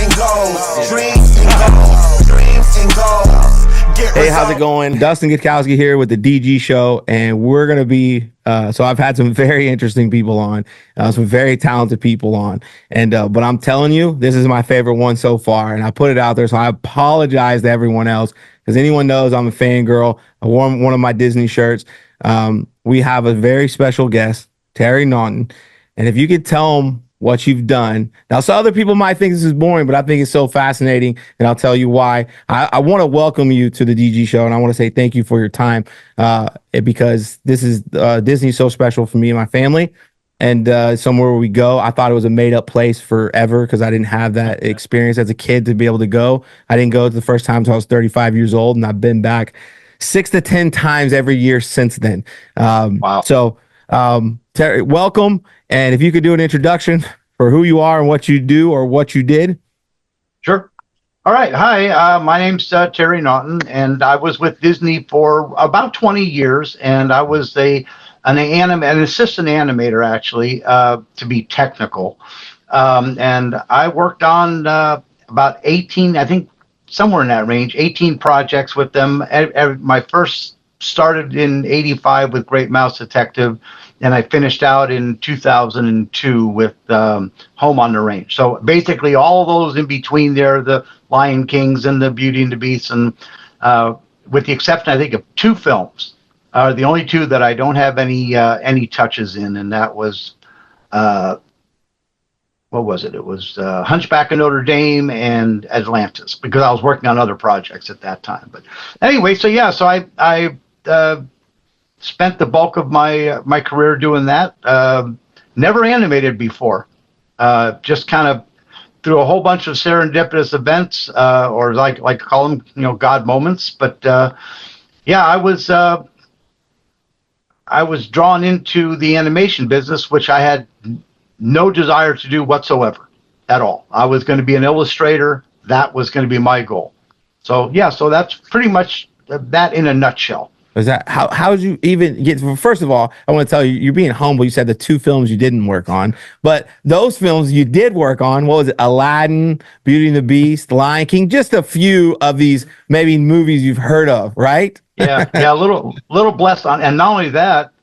and goals. Dreams and goals. Dreams and goals. Hey, how's it going? Dustin Gutkowski here with the DG Show, and we're going to be, so I've had some very interesting people on, some very talented people on, and but I'm telling you, this is my favorite one so far, and I put it out there, so I apologize to everyone else, because anyone knows I'm a fangirl. I wore one of my Disney shirts. We have a very special guest, Terry Naughton, and if you could tell him what you've done. Now, some other people might think this is boring, but I think it's so fascinating, and I'll tell you why. I want to welcome you to the DG Show, and I want to say thank you for your time, because this is Disney's so special for me and my family, and somewhere where we go. I thought it was a made-up place forever because I didn't have that experience as a kid to be able to go. I didn't go the first time until I was 35 years old, and I've been back 6 to 10 times every year since then. Wow. So, Terry, welcome. And if you could do an introduction for who you are and what you do or what you did. Sure. All right. Hi, my name's Terry Naughton, and I was with Disney for about 20 years, and I was an assistant animator, actually, to be technical. And I worked on about 18, I think somewhere in that range, 18 projects with them. My first started in 85 with Great Mouse Detective, and I finished out in 2002 with Home on the Range. So basically all of those in between there, the Lion Kings and the Beauty and the Beast, and with the exception, I think, of 2 films, are the only 2 that I don't have any touches in, and that was, what was it? It was Hunchback of Notre Dame and Atlantis, because I was working on other projects at that time. But anyway, so I spent the bulk of my career doing that. Never animated before. Just kind of through a whole bunch of serendipitous events, or like to call them, God moments. But I was drawn into the animation business, which I had no desire to do whatsoever at all. I was going to be an illustrator. That was going to be my goal. So that's pretty much that in a nutshell. Is that how did you even get? Well, first of all, I want to tell you, you're being humble. You said the 2 films you didn't work on, but those films you did work on. What was it? Aladdin, Beauty and the Beast, Lion King. Just a few of these maybe movies you've heard of, right? Yeah, a little blessed on, and not only that,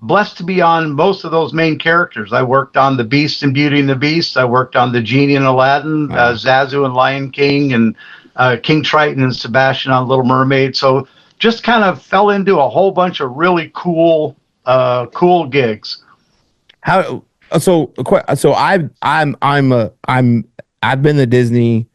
blessed to be on most of those main characters. I worked on the Beast and Beauty and the Beast. I worked on the Genie and Aladdin, Zazu and Lion King, and King Triton and Sebastian on Little Mermaid. So just kind of fell into a whole bunch of really cool gigs. I've been to Disney.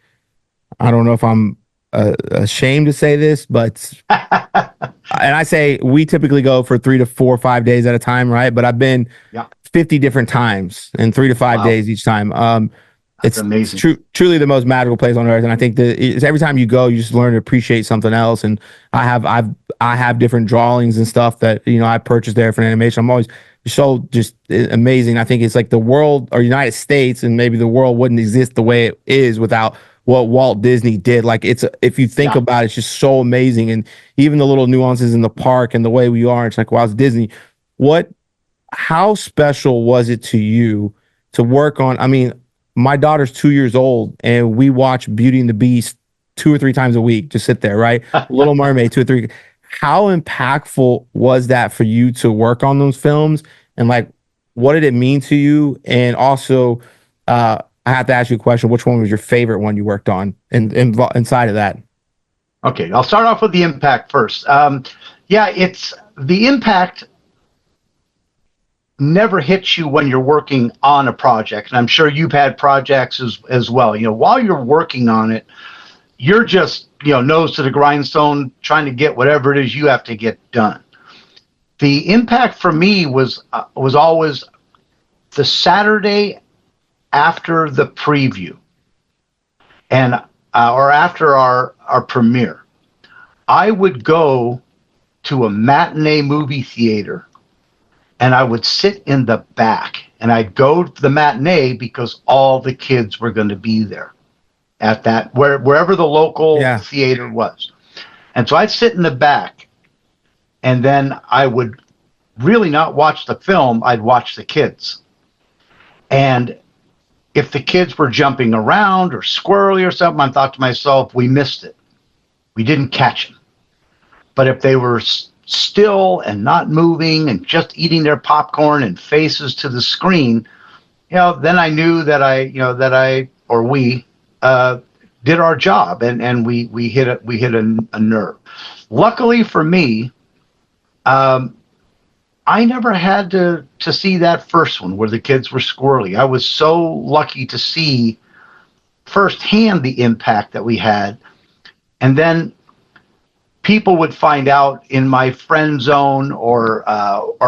I don't know if I'm ashamed to say this, but and I say we typically go for 3 to 4 or 5 days at a time, right? But I've been 50 different times in 3 to 5 days each time. It's amazing. Truly the most magical place on earth, and I think that every time you go, you just learn to appreciate something else. And I have different drawings and stuff that I purchased there for animation. I'm always so just amazing. I think it's like the world or United States, and maybe the world wouldn't exist the way it is without what Walt Disney did. Like if you think about it, it's just so amazing, and even the little nuances in the park and the way we are. It's like, wow, it's Disney. How special was it to you to work on? I mean, my daughter's 2 years old, and we watch Beauty and the Beast 2 or 3 times a week. Just sit there, right? Little Mermaid 2 or 3. How impactful was that for you to work on those films, and like, what did it mean to you? And also, I have to ask you a question: which one was your favorite one you worked on? And inside of that, okay, I'll start off with the impact first. It's the impact never hits you when you're working on a project. And I'm sure you've had projects as well. While you're working on it, you're just, nose to the grindstone, trying to get whatever it is you have to get done. The impact for me was always the Saturday after the preview and or after our premiere. I would go to a matinee movie theater, and I would sit in the back, and I'd go to the matinee because all the kids were going to be there at that, wherever the local theater was. And so I'd sit in the back, and then I would really not watch the film. I'd watch the kids. And if the kids were jumping around or squirrely or something, I thought to myself, we missed it. We didn't catch them. But if they were still and not moving and just eating their popcorn and faces to the screen, then I knew that we did our job, and we hit a nerve. Luckily for me, I never had to see that first one where the kids were squirrely. I was so lucky to see firsthand the impact that we had. And then people would find out in my friend zone or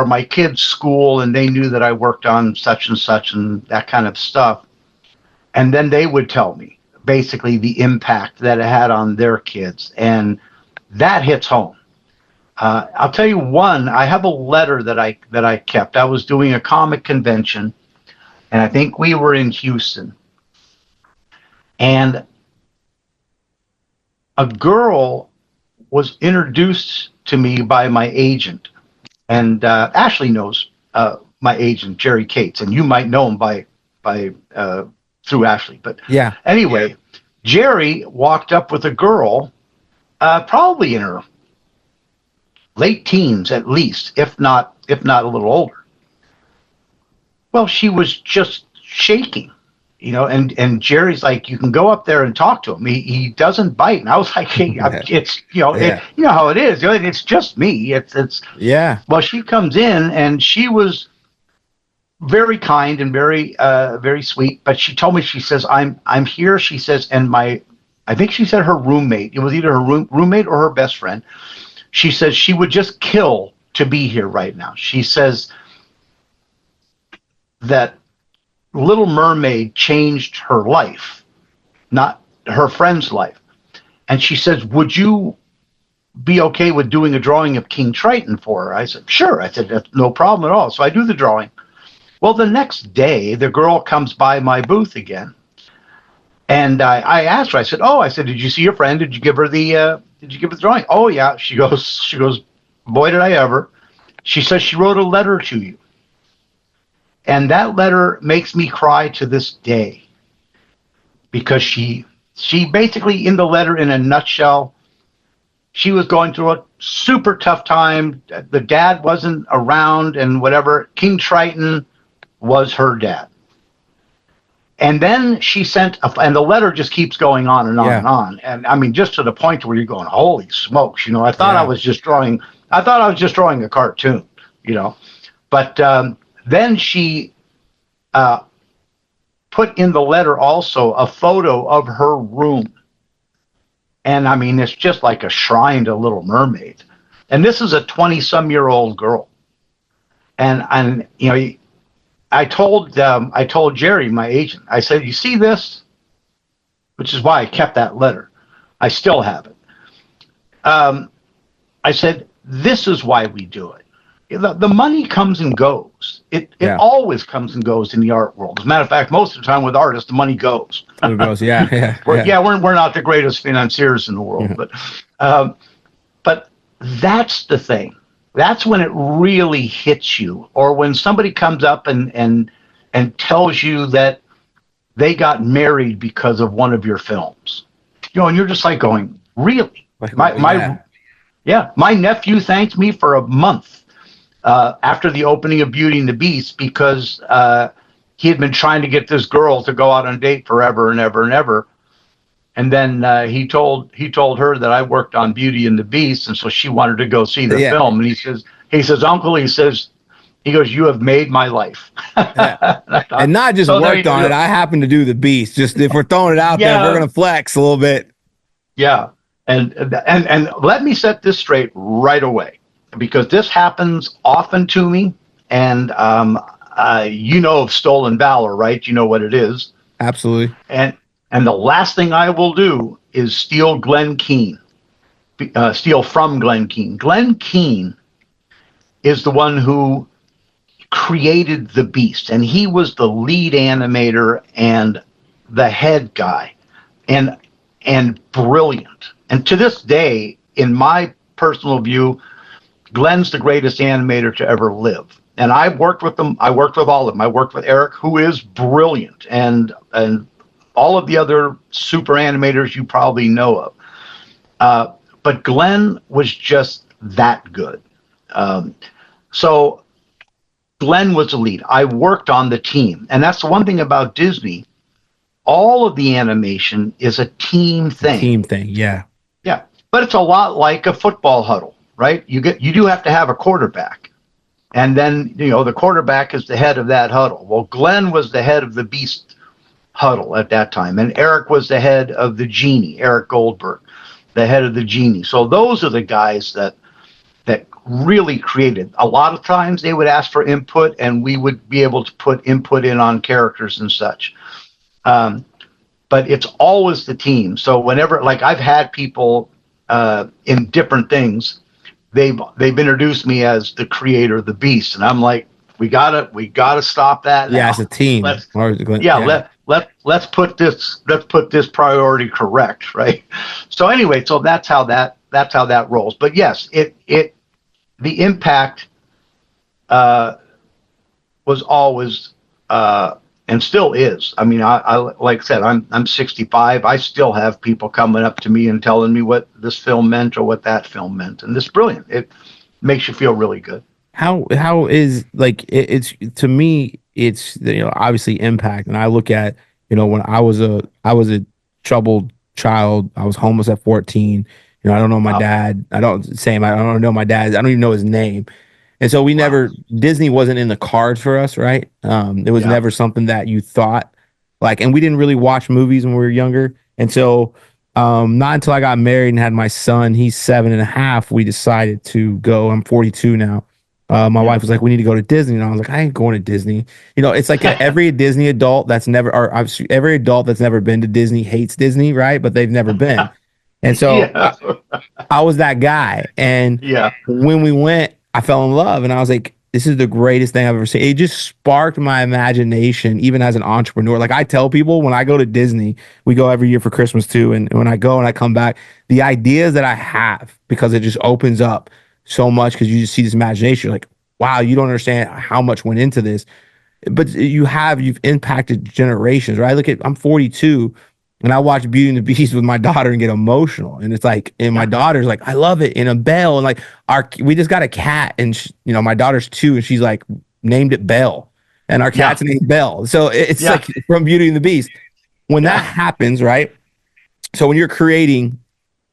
my kids' school, and they knew that I worked on such and that kind of stuff. And then they would tell me basically the impact that it had on their kids. And that hits home. I'll tell you one. I have a letter that I kept. I was doing a comic convention, and I think we were in Houston. And a girl was introduced to me by my agent, and Ashley knows my agent, Jerry Cates, and you might know him by through Ashley. But yeah. Anyway, Jerry walked up with a girl, probably in her late teens at least, if not a little older. Well, she was just shaking, and Jerry's like, you can go up there and talk to him. He doesn't bite. And I was like, hey, it's, you know how it is. It's just me. It's yeah. Well, she comes in and she was very kind and very, very sweet. But she told me, she says, I'm here. She says, and I think she said her roommate, it was either her roommate or her best friend. She says she would just kill to be here right now. She says that Little Mermaid changed her life, not her friend's life. And she says, would you be okay with doing a drawing of King Triton for her? I said, sure. I said, that's no problem at all. So I do the drawing. Well, the next day, the girl comes by my booth again. And I asked her, I said, did you see your friend? Did you give her the drawing? Oh, yeah. She goes, boy, did I ever. She says she wrote a letter to you. And that letter makes me cry to this day. Because she basically, in the letter, in a nutshell, she was going through a super tough time. The dad wasn't around and whatever. King Triton was her dad. And then she sent, and the letter just keeps going on and on and on. And I mean, just to the point where you're going, holy smokes, I thought I was just drawing a cartoon, But then she put in the letter also a photo of her room. And I mean, it's just like a shrine to Little Mermaid. And this is a 20-some-year-old girl. And I told Jerry, my agent, I said, you see this? Which is why I kept that letter. I still have it. I said, this is why we do it. The money comes and goes. It always comes and goes in the art world. As a matter of fact, most of the time with artists, the money goes. It goes, yeah. We're not the greatest financiers in the world, but that's the thing. That's when it really hits you, or when somebody comes up and tells you that they got married because of one of your films, and you're just like going, really? My nephew thanked me for a month after the opening of Beauty and the Beast because he had been trying to get this girl to go out on a date forever and ever and ever. And then he told her that I worked on Beauty and the Beast, and so she wanted to go see the film. And he says, Uncle, he goes, you have made my life. And not just worked on it. I happen to do the Beast. Just if we're throwing it out there, we're gonna flex a little bit. Yeah, and let me set this straight right away, because this happens often to me. And of Stolen Valor, right? You know what it is. Absolutely. And the last thing I will do is steal Glenn Keane, steal from Glenn Keane. Glenn Keane is the one who created the Beast, and he was the lead animator and the head guy, and brilliant. And to this day, in my personal view, Glenn's the greatest animator to ever live. And I worked with them. I worked with all of them. I worked with Eric, who is brilliant, and all of the other super animators you probably know of. But Glenn was just that good. So Glenn was the lead. I worked on the team. And that's the one thing about Disney. All of the animation is a team thing. Team thing, yeah. Yeah. But it's a lot like a football huddle, right? You do have to have a quarterback. And then, the quarterback is the head of that huddle. Well, Glenn was the head of the Beast huddle at that time. And Eric was the head of the Genie, Eric Goldberg, the head of the Genie. So those are the guys that really created. A lot of times they would ask for input, and we would be able to put input in on characters and such. But it's always the team. So whenever, like, I've had people in different things, they've introduced me as the creator of the Beast, and I'm like, we gotta stop that. Yeah, as a team. Let's put this priority correct, right? So anyway, so that's how that rolls. But yes, the impact was always and still is. I mean, I like I said, I'm 65. I still have people coming up to me and telling me what this film meant or what that film meant, and it's brilliant. It makes you feel really good. How is, like, it's, to me, it's, obviously impact. And I look at, when I was a troubled child, I was homeless at 14. I don't know my dad. I don't know my dad. I don't even know his name. And so Disney wasn't in the cards for us, right? It was never something that you thought, like, and we didn't really watch movies when we were younger. And so not until I got married and had my son, he's 7.5, we decided to go. I'm 42 now. My wife was like, we need to go to Disney. And I was like, I ain't going to Disney. It's like every Disney adult that's never, or every adult that's never been to Disney hates Disney, right? But they've never been. And so I was that guy. And when we went, I fell in love, and I was like, this is the greatest thing I've ever seen. It just sparked my imagination, even as an entrepreneur. Like, I tell people, when I go to Disney, we go every year for Christmas too. And when I go and I come back, the ideas that I have, because it just opens up so much, because you just see this imagination. You're like, wow, you don't understand how much went into this. But you've impacted generations, right? I'm 42. And I watch Beauty and the Beast with my daughter and get emotional. And it's like, and my daughter's like, I love it. And a Belle, and like, we just got a cat, and my daughter's 2, and she's like, named it Belle, and our cat's named Belle. So it's like from Beauty and the Beast. When that happens, right? So when you're creating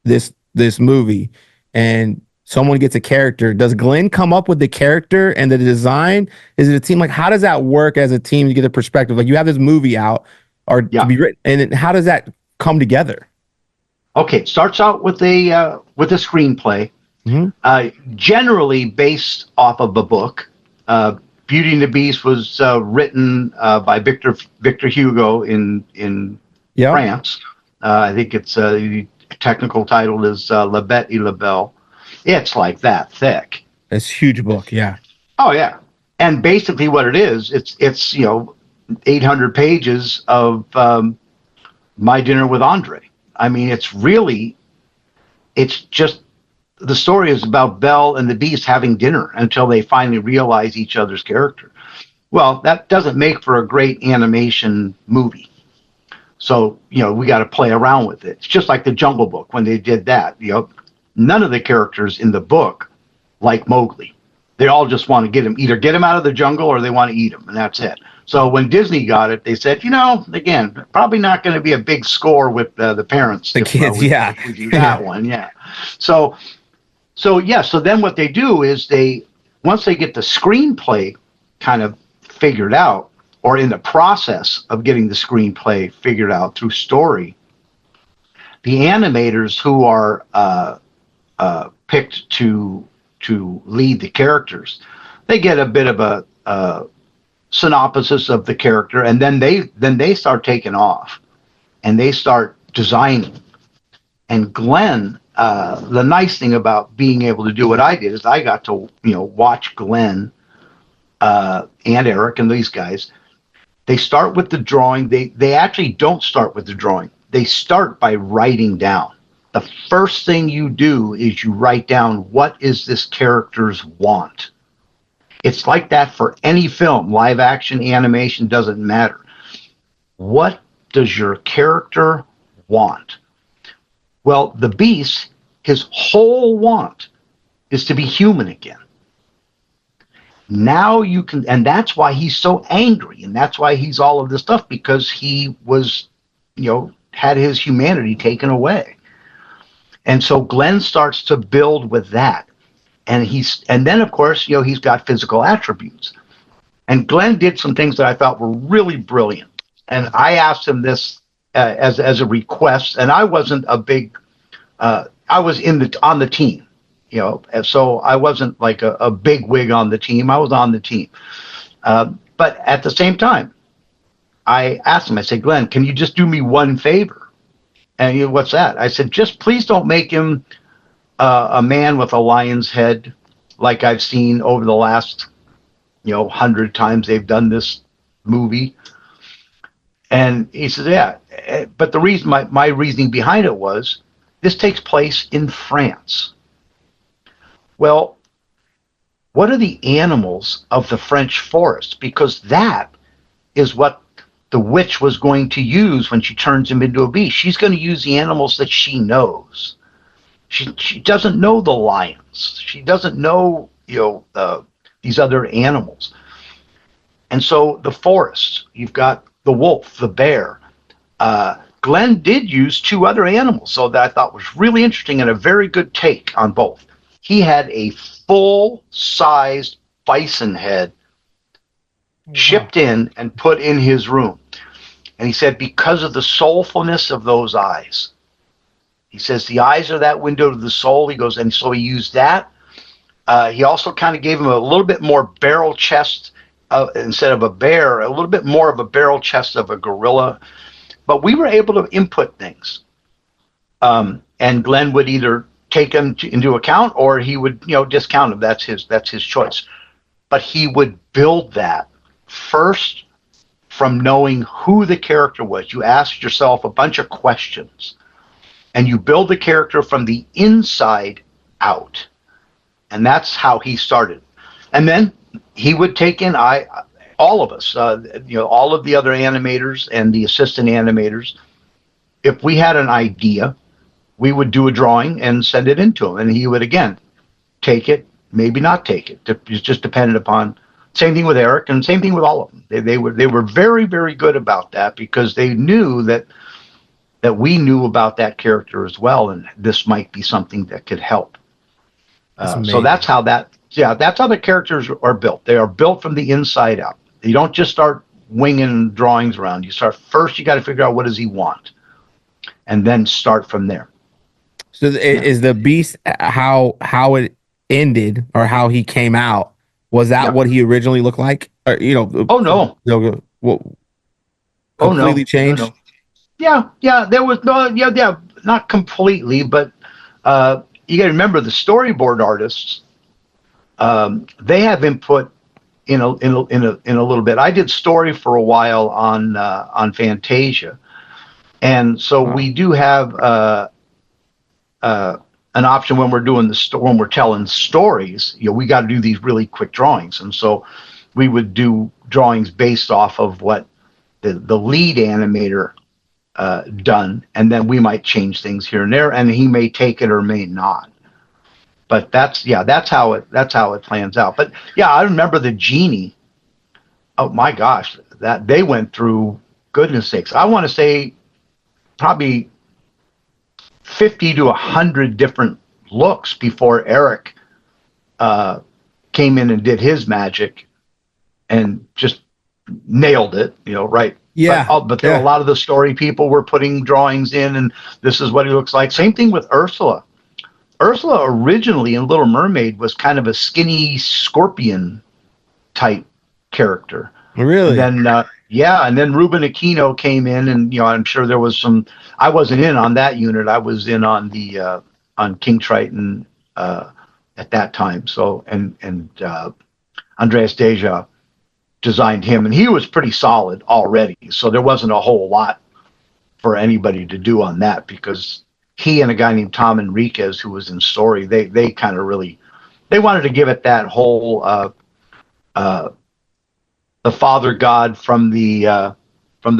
this movie and someone gets a character, does Glenn come up with the character and the design? Is it a team? Like, how does that work as a team to get a perspective? Like, you have this movie out, or to be written, and how does that come together? Okay, it starts out with a screenplay, generally based off of a book. Beauty and the Beast was written by Victor Hugo in France. I think it's the technical title is La Bête et la Belle. It's like that thick. It's a huge book, yeah. Oh yeah, and basically what it is, it's 800 pages of My Dinner with Andre. I mean, it's just, the story is about Belle and the Beast having dinner until they finally realize each other's character. Well, that doesn't make for a great animation movie. So, we got to play around with it. It's just like the Jungle Book when they did that. None of the characters in the book like Mowgli. They all just want to either get him out of the jungle, or they want to eat him, and that's it. So when Disney got it, they said, again, probably not going to be a big score with the parents. The kids, we do that one, yeah. So then what they do is once they get the screenplay kind of figured out, or in the process of getting the screenplay figured out through story, the animators who are picked to lead the characters, they get a bit of a synopsis of the character, and then they start taking off, and they start designing. And Glenn, the nice thing about being able to do what I did is I got to watch Glenn and Eric and these guys. They start with the drawing. They actually don't start with the drawing. They start by writing down. The first thing you do is you write down, what is this character's want? It's like that for any film, live action, animation, doesn't matter. What does your character want? Well, the Beast, his whole want is to be human again. Now you can, and that's why he's so angry, and that's why he's all of this stuff, because he was, had his humanity taken away. And so Glenn starts to build with that. And then of course, he's got physical attributes. And Glenn did some things that I thought were really brilliant. And I asked him this as a request, and I wasn't a big, I was on the team, and so I wasn't like a big wig on the team. I was on the team. But at the same time, I asked him, I said, Glenn, can you just do me one favor? And what's that? I said, just please don't make him a man with a lion's head like I've seen over the last 100 times they've done this movie. And he says, yeah, but the reason, my reasoning behind it was, this takes place in France. Well, what are the animals of the French forest? Because that is what the witch was going to use when she turns him into a beast. She's going to use the animals that she knows. She doesn't know the lions. She doesn't know, these other animals. And so the forest, you've got the wolf, the bear. Glenn did use two other animals, so that I thought was really interesting and a very good take on both. He had a full-sized bison head shipped in and put in his room. And he said, because of the soulfulness of those eyes. He says, the eyes are that window to the soul. He goes, and so he used that. He also kind of gave him a little bit more barrel chest instead of a bear, a little bit more of a barrel chest of a gorilla. But we were able to input things. And Glenn would either take them into account or he would, discount them. That's his choice. But he would build that first from knowing who the character was. You asked yourself a bunch of questions and you build the character from the inside out. And that's how he started. And then he would take in all of us, all of the other animators and the assistant animators. If we had an idea, we would do a drawing and send it into him. And he would, again, take it, maybe not take it. It just depended upon, same thing with Eric and same thing with all of them. They were very, very good about that because they knew that we knew about that character as well. And this might be something that could help. So that's how that's how the characters are built. They are built from the inside out. You don't just start winging drawings around. You start first, you got to figure out what does he want and then start from there. So is the Beast how it ended or how he came out? Was that what he originally looked like? Or, oh no. Completely changed? No. Yeah. There was not completely, but you got to remember the storyboard artists. They have input in a little bit. I did story for a while on Fantasia, and so we do have an option when we're doing when we're telling stories. We got to do these really quick drawings, and so we would do drawings based off of what the lead animator done, and then we might change things here and there, and he may take it or may not. But that's how it plans out. But yeah, I remember the genie. Oh my gosh, that they went through, goodness sakes, I want to say probably 50 to 100 different looks before Eric came in and did his magic and just nailed it. Right. Yeah. But there a lot of the story people were putting drawings in, and this is what he looks like. Same thing with Ursula. Ursula originally in Little Mermaid was kind of a skinny scorpion type character. Really? And then, and then Ruben Aquino came in, and I'm sure there was some. I wasn't in on that unit. I was in on the on King Triton at that time. So and Andreas Deja designed him, and he was pretty solid already. So there wasn't a whole lot for anybody to do on that because he and a guy named Tom Enriquez, who was in story, they kind of really, they wanted to give it that whole uh, the father god from the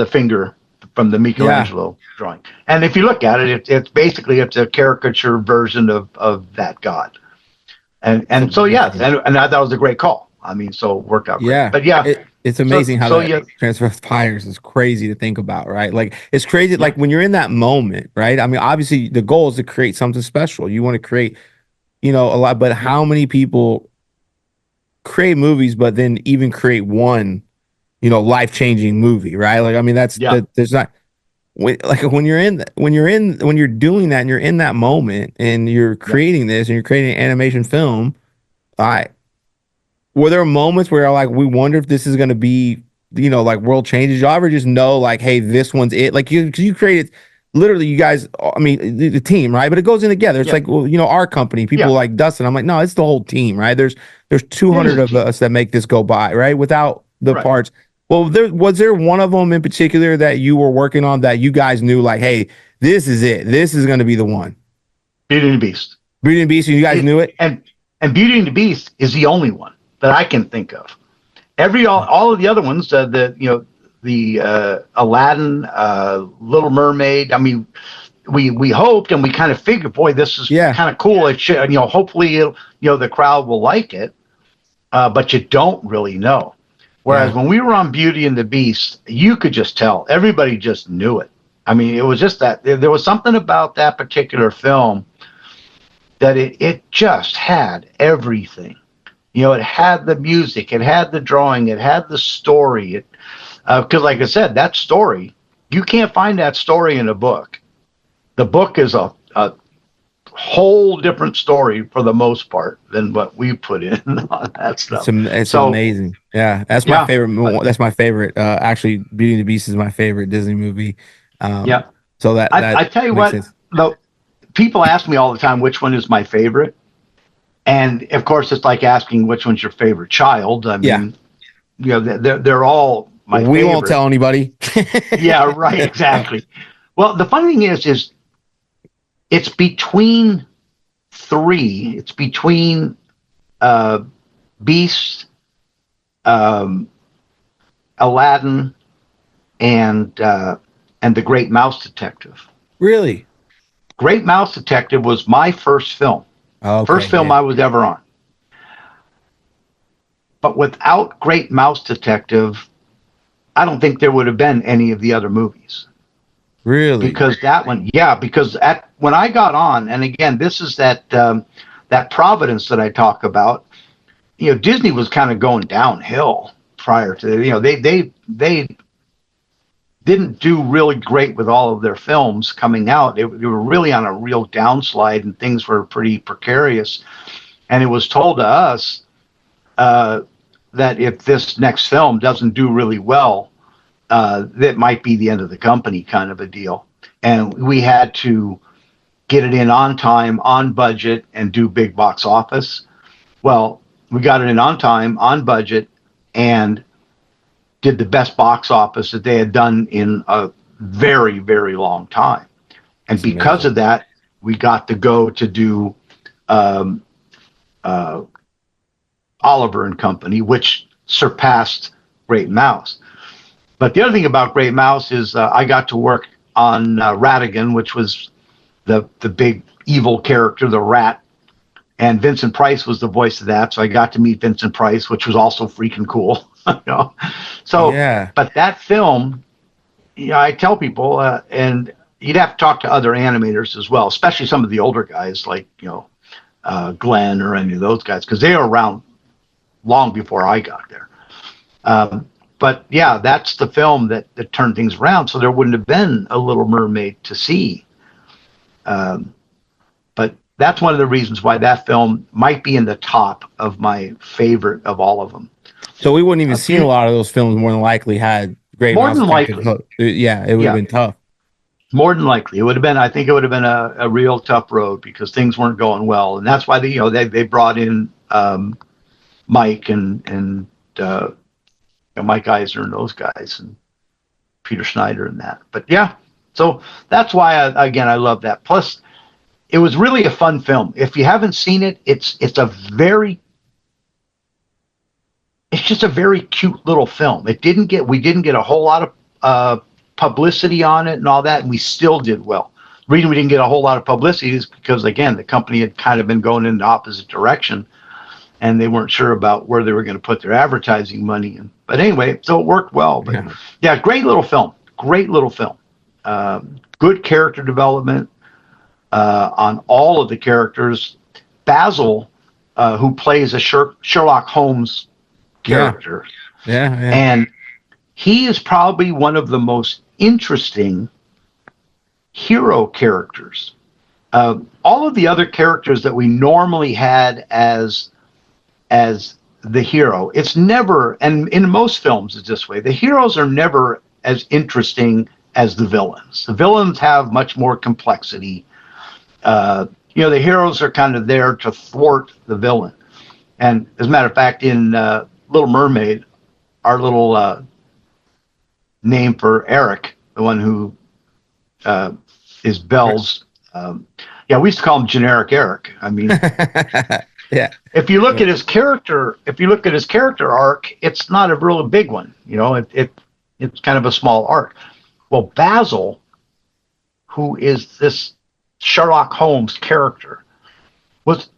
finger from the Yeah. Michelangelo drawing. And if you look at it, it's basically it's a caricature version of that god. And so yeah, and I thought it was a great call. I mean, so it worked out great. Yeah. But yeah, It's amazing how so that yeah, transpires is crazy to think about, right? Like it's crazy, yeah, like when you're in that moment, right? I mean, obviously the goal is to create something special. You want to create, a lot, but how many people create movies, but then even create one, life-changing movie, right? Like, I mean, yeah, there's not like when you're doing that and you're in that moment and you're yeah. creating this and you're creating an animation film, I were there moments where like we wonder if this is going to be like world changes? Y'all ever just know like, hey, this one's it? Like you created literally, you guys, I mean the team, right? But it goes in together. It's Yeah. like, well, our company, people Yeah. like Dustin. I'm like, no, it's the whole team, right? There's It is 200 a of team. us that make this go by, right? Without the Right. parts. Well, was there one of them in particular that you were working on that you guys knew like, hey, this is it. This is going to be the one. Beauty and the Beast. Beauty and Beast, and you guys knew it? And Beauty and the Beast is the only one that I can think of. All of the other ones, the Aladdin, Little Mermaid. I mean, we hoped and we kind of figured, boy, this is kind of cool. It should, hopefully, the crowd will like it. But you don't really know. Whereas when we were on Beauty and the Beast, you could just tell. Everybody just knew it. I mean, it was just that there was something about that particular film that it just had everything. It had the music, it had the drawing, it had the story. Because, like I said, that story, you can't find that story in a book. The book is a whole different story for the most part than what we put in on that stuff. It's amazing. Yeah, that's my favorite. That's my favorite. Actually, Beauty and the Beast is my favorite Disney movie. So that I tell you what, though, people ask me all the time which one is my favorite. And of course, it's like asking which one's your favorite child. I mean, they're all my favorite. We won't tell anybody. Yeah, right. Exactly. Well, the funny thing is it's between three. It's between Beast, Aladdin, and the Great Mouse Detective. Really? Great Mouse Detective was my first film. First film I was ever on. But without Great Mouse Detective, I don't think there would have been any of the other movies. Really? Because that one, because when I got on, and again, this is that Providence that I talk about. Disney was kind of going downhill prior to they didn't do really great with all of their films coming out. They were really on a real downslide, and things were pretty precarious. And it was told to us that if this next film doesn't do really well, that might be the end of the company, kind of a deal. And we had to get it in on time, on budget, and do big box office. Well, we got it in on time, on budget, and did the best box office that they had done in a very, very long time. And because of that, we got to go to do Oliver and Company, which surpassed Great Mouse. But the other thing about Great Mouse is I got to work on Ratigan, which was the big evil character, the rat. And Vincent Price was the voice of that. So I got to meet Vincent Price, which was also freaking cool. So, but that film, I tell people, and you'd have to talk to other animators as well, especially some of the older guys like, Glenn or any of those guys, because they were around long before I got there. But yeah, that's the film that turned things around. So there wouldn't have been a Little Mermaid to see. But that's one of the reasons why that film might be in the top of my favorite of all of them. So we wouldn't even seen a lot of those films. More than likely, had Great More Mouse than Detective. likely, it would have been tough. More than likely, it would have been. I think it would have been a real tough road because things weren't going well, and that's why they brought in Mike and Mike Eisner and those guys and Peter Schneider and that. But yeah, so that's why I love that. Plus, it was really a fun film. If you haven't seen it, it's it's just a very cute little film. We didn't get a whole lot of publicity on it and all that, and we still did well. The reason we didn't get a whole lot of publicity is because, again, the company had kind of been going in the opposite direction, and they weren't sure about where they were going to put their advertising money in. But anyway, so it worked well. But yeah, great little film. Great little film. Good character development on all of the characters. Basil, who plays a Sherlock Holmes character. Yeah. And he is probably one of the most interesting hero characters. All of the other characters that we normally had as the hero, it's never, and in most films it's this way, the heroes are never as interesting as the villains. The villains have much more complexity. The heroes are kind of there to thwart the villain. And as a matter of fact, in Little Mermaid, our little name for Eric, the one who is Belle's, we used to call him generic Eric. I mean, yeah. If you look at his character, arc, it's not a really big one. It's kind of a small arc. Well, Basil, who is this Sherlock Holmes character, was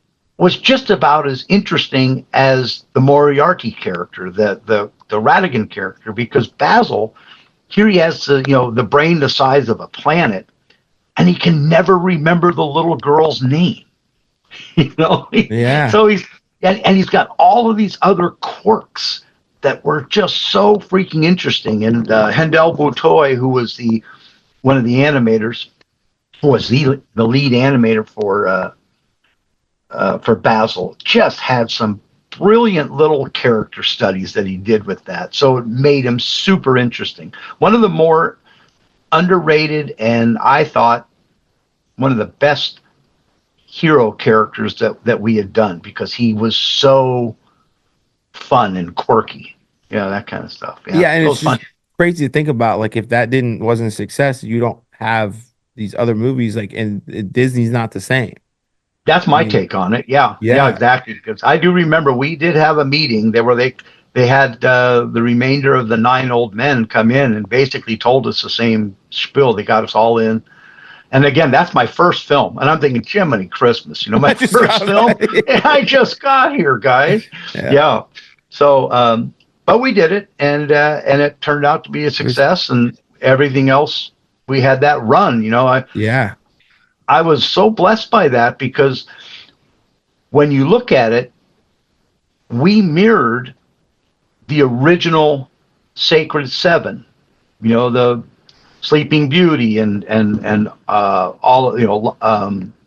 just about as interesting as the Moriarty character, the Ratigan character, because Basil, here he has the brain the size of a planet, and he can never remember the little girl's name. Yeah. So he's got all of these other quirks that were just so freaking interesting. And Hendel Butoy, who was one of the animators, was the lead animator for Basil, just had some brilliant little character studies that he did with that. So it made him super interesting. One of the more underrated, and I thought one of the best hero characters that we had done, because he was so fun and quirky, that kind of stuff. Yeah, and it's just crazy to think about. Like, if that wasn't a success, you don't have these other movies. Like, and Disney's not the same. That's my take on it. Yeah, exactly. Because I do remember we did have a meeting there where they had the remainder of the 9 old men come in and basically told us the same spiel. They got us all in. And again, that's my first film. And I'm thinking, Jiminy Christmas, my first film. I just got here, guys. Yeah. So, but we did it, and it turned out to be a success, and everything else, we had that run, I was so blessed by that, because when you look at it, we mirrored the original Sacred Seven, the Sleeping Beauty and all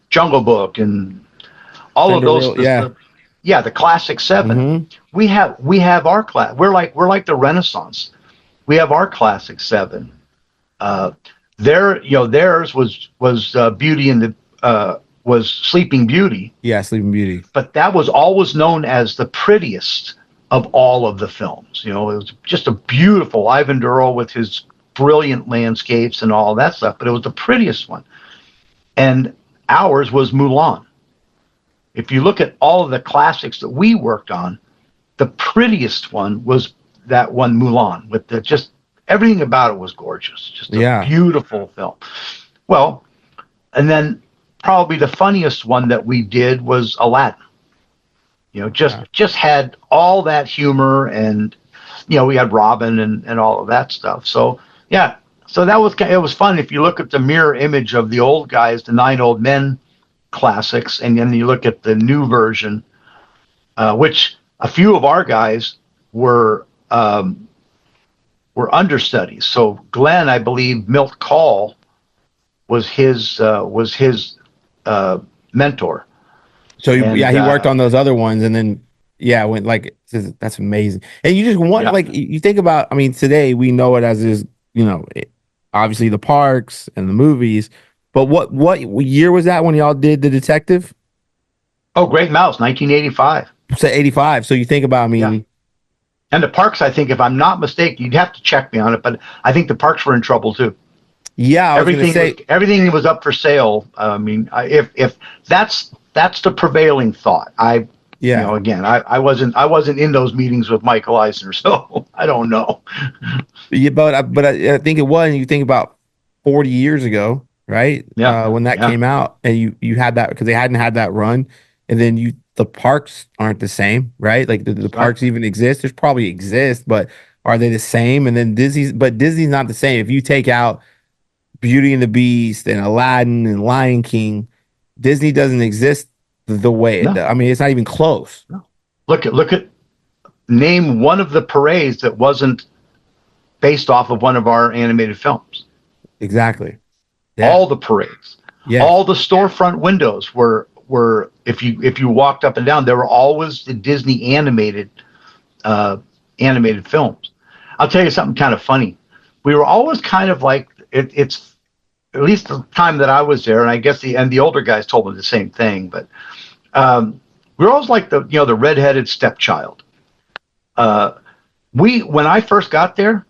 Jungle Book and all of those. The classic 7. Mm-hmm. We have our class. We're like the Renaissance. We have our classic 7. Theirs was Beauty and was Sleeping Beauty. Yeah, Sleeping Beauty. But that was always known as the prettiest of all of the films. It was just a beautiful Ivan Duro with his brilliant landscapes and all that stuff, but it was the prettiest one. And ours was Mulan. If you look at all of the classics that we worked on, the prettiest one was that one, Mulan, with just everything about it was gorgeous. Just a beautiful film. Well, and then probably the funniest one that we did was Aladdin. Just had all that humor, and we had Robin and all of that stuff. So yeah, so it was fun. If you look at the mirror image of the old guys, the 9 old men classics, and then you look at the new version, which a few of our guys were understudies. So Glenn, I believe Milt Kahl was his mentor. So he worked on those other ones, and then went that's amazing. And you just want you think about. I mean, today we know it as is. Obviously the parks and the movies. But what year was that when y'all did The Detective? Oh, Great Mouse, 1985. So 85. So you think about, and the parks, I think, if I'm not mistaken, you'd have to check me on it, but I think the parks were in trouble too. Yeah, everything was up for sale. I mean, if that's the prevailing thought. Yeah. Again, I wasn't in those meetings with Michael Eisner, so I don't know. Yeah, but I think it was. You think about 40 years ago, right? Yeah, When that yeah, came out, and you had that because they hadn't had that run, and then the parks aren't the same, right? Like the right. parks even exist. There's probably exist, but are they the same? And then Disney's not the same. If you take out Beauty and the Beast and Aladdin and Lion King, Disney doesn't exist the way it No, does. I mean, it's not even close. no. Look at name one of the parades that wasn't based off of one of our animated films. Exactly. Yeah. All the parades, Yes. all the storefront windows were if you walked up and down, there were always the Disney animated films. I'll tell you something kind of funny. We were always kind of like it's at least the time that I was there, and I guess the older guys told me the same thing. But we were always like the redheaded stepchild. When I first got there,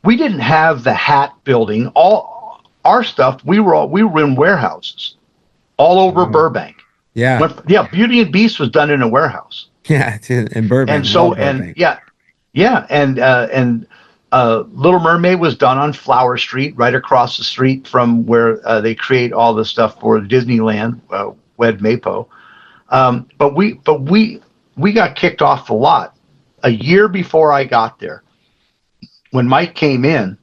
we didn't have the hat building. All our stuff, we were in warehouses all over Burbank. Yeah. Beauty and Beast was done in a warehouse. Yeah. It's in Burbank. And so, Burbank. and Little Mermaid was done on Flower Street, right across the street from where they create all the stuff for Disneyland, Wed Mapo. But we got kicked off the lot a year before I got there. When Mike came in,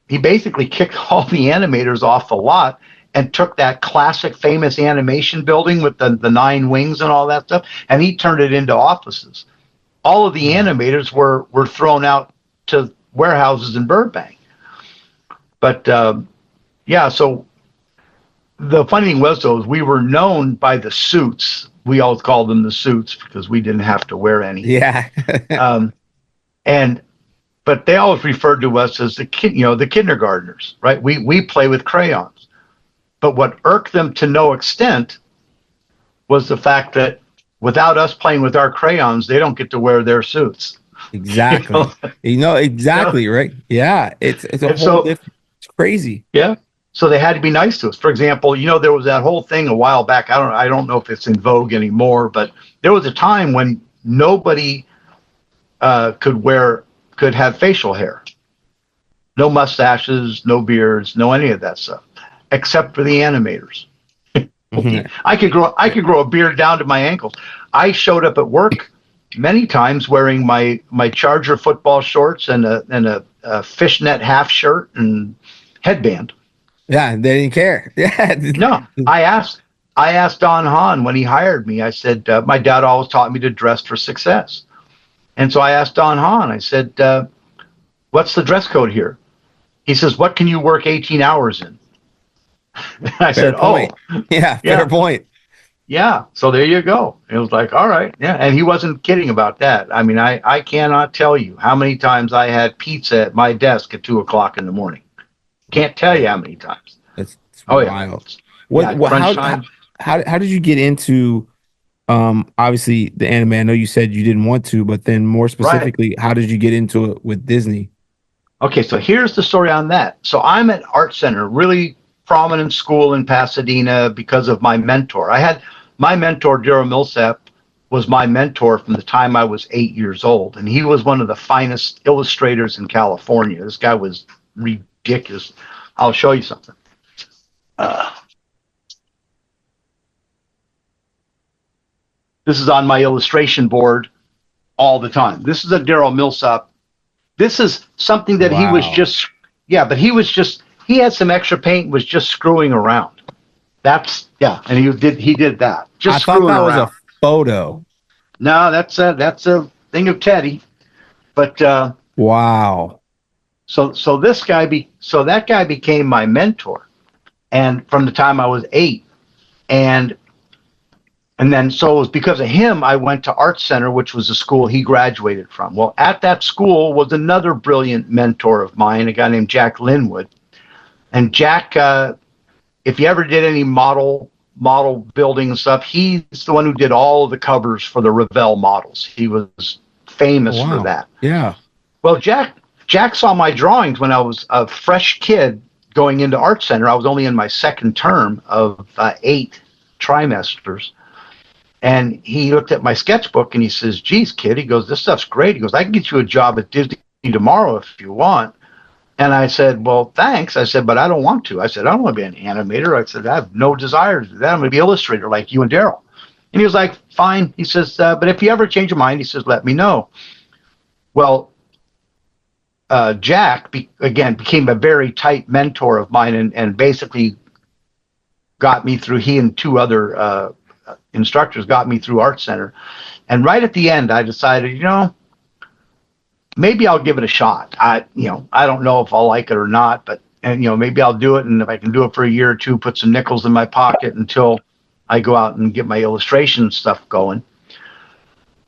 he basically kicked all the animators off the lot and took that classic famous animation building with the 9 wings and all that stuff, and he turned it into offices. All of the animators were thrown out to warehouses in Burbank. But so the funny thing was, though, is we were known by the suits. We always called them the suits because we didn't have to wear any. Yeah. But they always referred to us as the kindergartners, right? We play with crayons. But what irked them to no extent was the fact that without us playing with our crayons, they don't get to wear their suits. Exactly. Exactly, right? Yeah. It's a whole different, it's crazy. Yeah. So they had to be nice to us. For example, there was that whole thing a while back. I don't know if it's in vogue anymore, but there was a time when nobody could have facial hair. No mustaches, no beards, no any of that stuff, except for the animators. Mhm. I could grow a beard down to my ankles. I showed up at work many times wearing my Charger football shorts and a fishnet half shirt and headband. Yeah, they didn't care. Yeah. No, I asked Don Hahn when he hired me. I said, my dad always taught me to dress for success. And so I asked Don Hahn, I said, what's the dress code here? He says, what can you work 18 hours in? And I said, point. Yeah, fair point. Yeah. So there you go. It was like, all right. Yeah. And he wasn't kidding about that. I mean, I cannot tell you how many times I had pizza at my desk at 2:00 in the morning. Can't tell you how many times. It's wild. How did you get into obviously the anime? I know you said you didn't want to, but then more specifically, How did you get into it with Disney? Okay, so here's the story on that. So I'm at Art Center, really prominent school in Pasadena because of my mentor. I had my mentor, Daryl Millsap, was my mentor from the time I was 8 years old, and he was one of the finest illustrators in California. This guy was ridiculous. I'll show you something. This is on my illustration board all the time. This is a Daryl Millsap. This is something that he was just, but he had some extra paint, was just screwing around. And he did that. Just I thought that was a photo. No, that's a thing of Teddy. But wow. So that guy became my mentor, and from the time I was 8, and then so it was because of him I went to Art Center, which was the school he graduated from. Well, at that school was another brilliant mentor of mine, a guy named Jack Linwood, and Jack, if you ever did any model building and stuff, he's the one who did all of the covers for the Revell models. He was famous for that. Yeah. Well, Jack saw my drawings when I was a fresh kid going into Art Center. I was only in my second term of 8 trimesters. And he looked at my sketchbook and he says, geez, kid, he goes, this stuff's great. He goes, I can get you a job at Disney tomorrow if you want. And I said, well, thanks. I said, but I don't want to. I said, I don't want to be an animator. I said, I have no desire to do that. I'm going to be an illustrator like you and Daryl. And he was like, fine. He says, but if you ever change your mind, he says, let me know. Well, Jack, became a very tight mentor of mine and basically got me through, he and two other instructors got me through Art Center. And right at the end, I decided, maybe I'll give it a shot. I don't know if I'll like it or not, but maybe I'll do it. And if I can do it for a year or two, put some nickels in my pocket until I go out and get my illustration stuff going.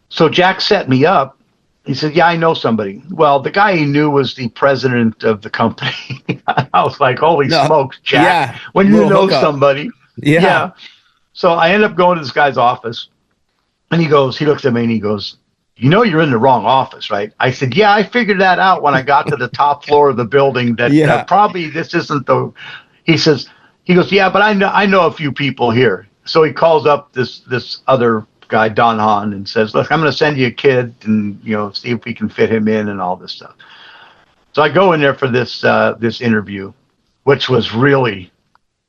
So Jack set me up. He said, yeah, I know somebody. Well, the guy he knew was the president of the company. I was like, holy smokes, Jack, when you know somebody. Yeah. So I ended up going to this guy's office, and he looks at me and he goes, you're in the wrong office, right? I said, yeah, I figured that out when I got to the top floor of the building that probably this isn't the, he goes, yeah, but I know a few people here. So he calls up this other guy, Don Hahn, and says, look, I'm going to send you a kid and, see if we can fit him in and all this stuff. So I go in there for this interview, which was really,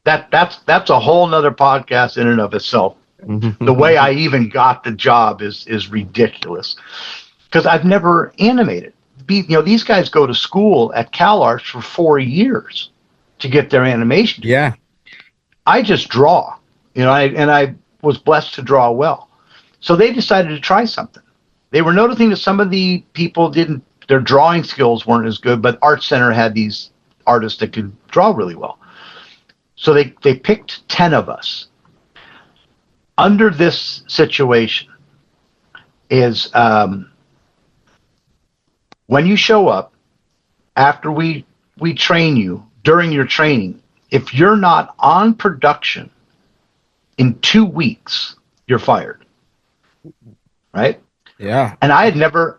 that's a whole nother podcast in and of itself. The way I even got the job is ridiculous because I've never animated. These guys go to school at CalArts for 4 years to get their animation. Yeah. I just draw, and I was blessed to draw well. So they decided to try something. They were noticing that some of the people their drawing skills weren't as good, but Art Center had these artists that could draw really well. So they picked 10 of us. Under this situation is when you show up, after we train you, during your training, if you're not on production in 2 weeks, you're fired. Right? Yeah. And I had never,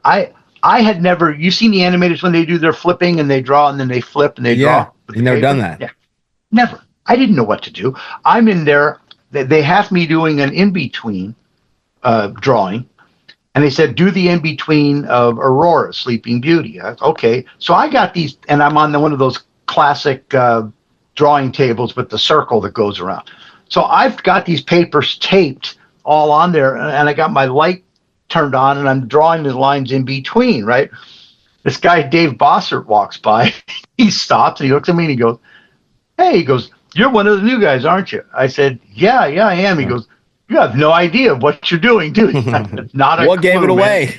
you seen the animators when they do their flipping and they draw and then they flip and they draw? You've never done that. Yeah. Never. I didn't know what to do. I'm in there. They have me doing an in-between drawing. And they said, do the in-between of Aurora, Sleeping Beauty. Okay. So I got these, and I'm on one of those classic drawing tables with the circle that goes around. So I've got these papers taped all on there, and I got my light turned on, and I'm drawing the lines in between, right? This guy, Dave Bossert, walks by. He stops, and he looks at me, and he goes, hey, he goes, you're one of the new guys, aren't you? I said, yeah, I am. He goes, you have no idea what you're doing, do you? Not a What gave it away?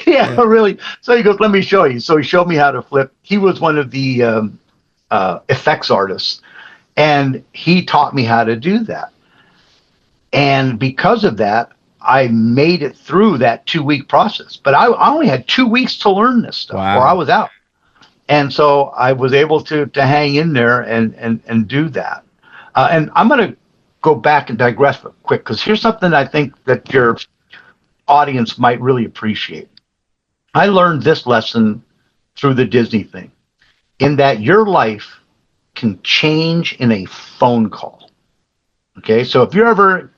Yeah, really. So he goes, let me show you. So he showed me how to flip. He was one of the effects artists, and he taught me how to do that. And because of that, I made it through that 2-week process. But I only had 2 weeks to learn this stuff, or I was out. And so I was able to hang in there and do that. And I'm going to go back and digress real quick, because here's something I think that your audience might really appreciate. I learned this lesson through the Disney thing, in that your life can change in a phone call. Okay, so if you're ever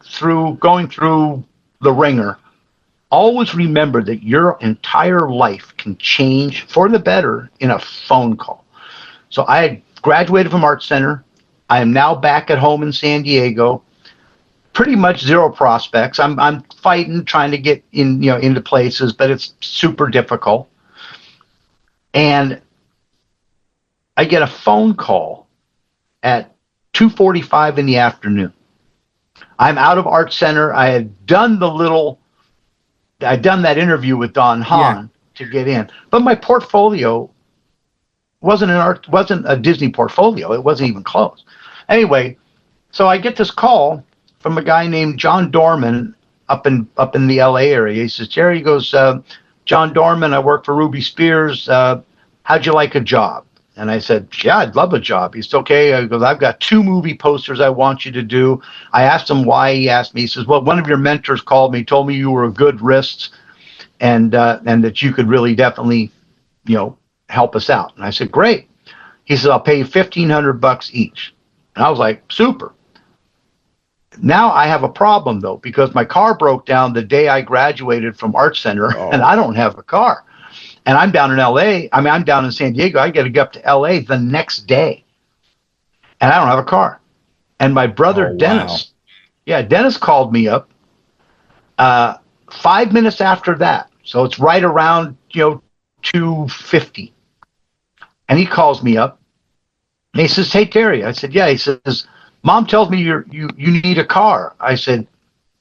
going through the ringer, always remember that your entire life can change for the better in a phone call. So I had graduated from Art Center. I am now back at home in San Diego. Pretty much zero prospects. I'm fighting, trying to get into places, but it's super difficult. And I get a phone call at 2:45 in the afternoon. I'm out of Art Center. I had done that interview with Don Hahn to get in, but my portfolio wasn't a Disney portfolio. It wasn't even close. Anyway, so I get this call from a guy named John Dorman up in the LA area. He says, Jerry, he goes, John Dorman, I work for Ruby Spears. How'd you like a job? And I said, yeah, I'd love a job. He said, okay. He goes, I've got 2 movie posters I want you to do. I asked him why. He asked me, he says, well, one of your mentors called me, told me you were a good wrist and that you could really definitely, help us out. And I said, great. He said, I'll pay you $1,500 each. And I was like, super. now I have a problem though, because my car broke down the day I graduated from Art Center, and I don't have a car. And I'm down in LA. I mean, I'm down in San Diego. I got to get up to LA the next day, and I don't have a car. And my brother Dennis, Dennis called me up 5 minutes after that. So it's right around 2:50, and he calls me up, and he says, "Hey Terry," I said, "Yeah." He says, "Mom tells me you need a car." I said,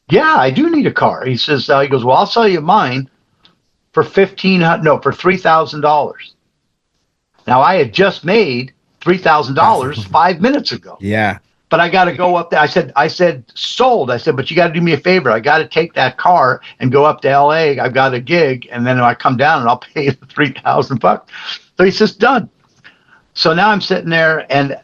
"Yeah, I do need a car." He says, he goes, "Well, I'll sell you mine for $3,000. Now I had just made $3,000 5 minutes ago. Yeah. But I got to go up there. I said, sold. I said, but you got to do me a favor. I got to take that car and go up to LA. I've got a gig. And then I come down and I'll pay you $3,000. So he says, done. So now I'm sitting there, and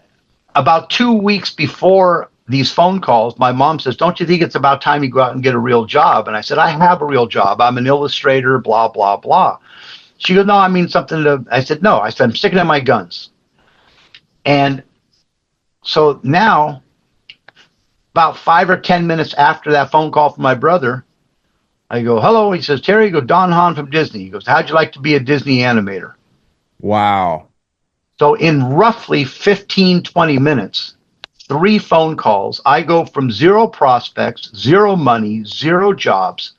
about 2 weeks before these phone calls, my mom says, don't you think it's about time you go out and get a real job? And I said, I have a real job. I'm an illustrator, blah, blah, blah. She goes, no, I mean something to, I said, no. I said, I'm sticking to my guns. And so now, about 5 or 10 minutes after that phone call from my brother, I go, hello. He says, Terry, I go, Don Hahn from Disney. He goes, how'd you like to be a Disney animator? Wow. So in roughly 15, 20 minutes, 3 phone calls, I go from 0 prospects, 0 money, 0 jobs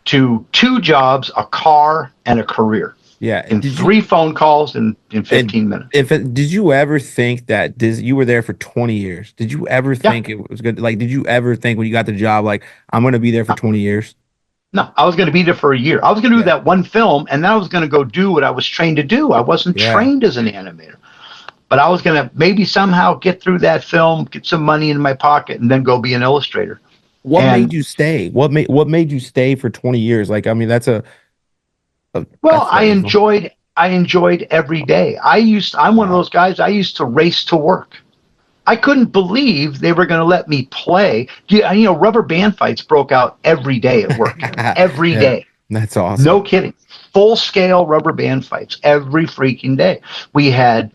to 2 jobs, a car, and a career. Yeah. In 3 phone calls in 15 minutes. Did you ever think that you were there for 20 years? Did you ever think it was good? Like, did you ever think when you got the job, like, I'm going to be there for 20 years? No, I was going to be there for a year. I was going to do that one film, and then I was going to go do what I was trained to do. I wasn't trained as an animator, but I was going to maybe somehow get through that film, get some money in my pocket, and then go be an illustrator. What made you stay? What made you stay for 20 years? Like, I mean, that's I enjoyed every day. I'm one of those guys. I used to race to work. I couldn't believe they were going to let me play. Rubber band fights broke out every day at work. Every day. That's awesome. No kidding. Full scale rubber band fights every freaking day. We had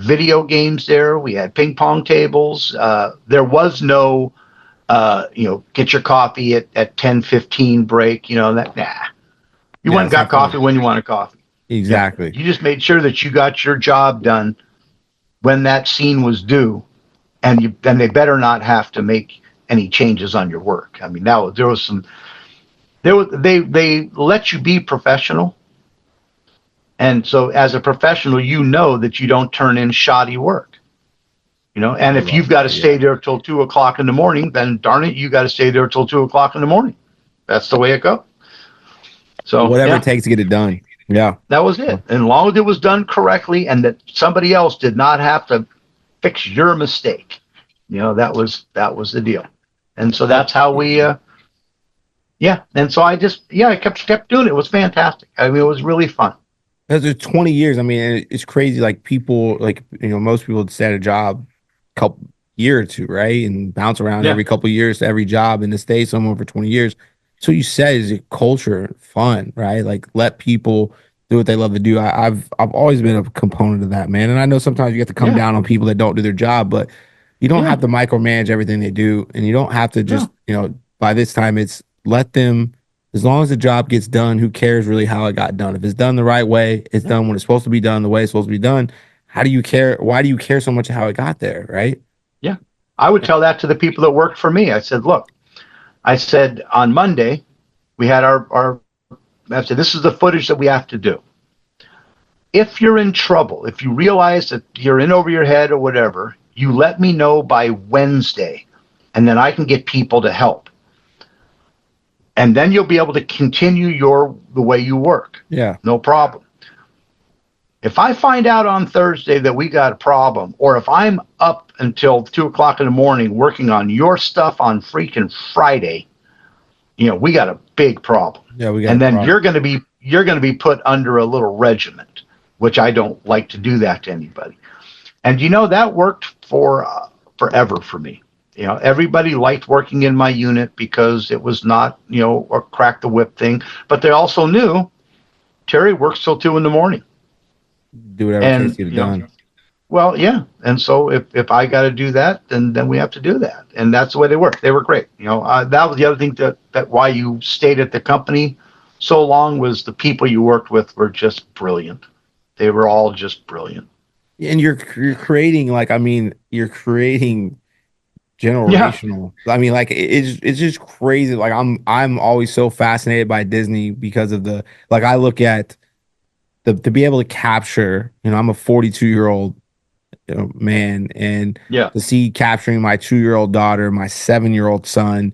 video games there. We had ping pong tables. There was no, get your coffee at 10:15 break. You went and got coffee when you wanted coffee. Exactly. You just made sure that you got your job done when that scene was due, and then they better not have to make any changes on your work. I mean, now they let you be professional, and so as a professional, that you don't turn in shoddy work. And if you've got to stay there till 2 o'clock in the morning, then darn it, you got to stay there till 2 o'clock in the morning. That's the way it goes. So whatever it takes to get it done. Yeah. That was it. And as long as it was done correctly and that somebody else did not have to fix your mistake, that was the deal. And so that's how we, And so I kept doing it. It was fantastic. I mean, it was really fun. Because it's 20 years. I mean, it's crazy. Like people, most people would stay at a job a couple year or two, right? And bounce around every couple of years to every job and to stay somewhere for 20 years. So you said is culture, fun, right? Like let people do what they love to do. I've always been a component of that, man. And I know sometimes you have to come down on people that don't do their job, but you don't have to micromanage everything they do, and you don't have to just by this time it's let them. As long as the job gets done, who cares really how it got done? If it's done the right way, it's done when it's supposed to be done, the way it's supposed to be done. How do you care? Why do you care so much how it got there, right? Yeah, I would tell that to the people that worked for me. I said, look. I said on Monday, we had I said, this is the footage that we have to do. If you're in trouble, if you realize that you're in over your head or whatever, you let me know by Wednesday, and then I can get people to help. And then you'll be able to continue the way you work. Yeah. No problem. If I find out on Thursday that we got a problem, or if I'm up until 2 o'clock in the morning working on your stuff on freaking Friday, we got a big problem. Yeah, we got. And then you're going to be put under a little regiment, which I don't like to do that to anybody. And that worked for forever for me. Everybody liked working in my unit because it was not a crack the whip thing, but they also knew Terry works till 2 in the morning. Do whatever it takes to get it done. Well, yeah. And so if I got to do that, then we have to do that. And that's the way they work. They were great. That was the other thing that why you stayed at the company so long was the people you worked with were just brilliant. They were all just brilliant. And you're creating, like, I mean, you're creating Yeah. generational. I mean, like, it's just crazy. Like, I'm always so fascinated by Disney because of the, like, I look at the to be able to capture, I'm a 42-year-old, man, and Yeah. to see capturing my 2-year-old daughter, my 7-year-old son,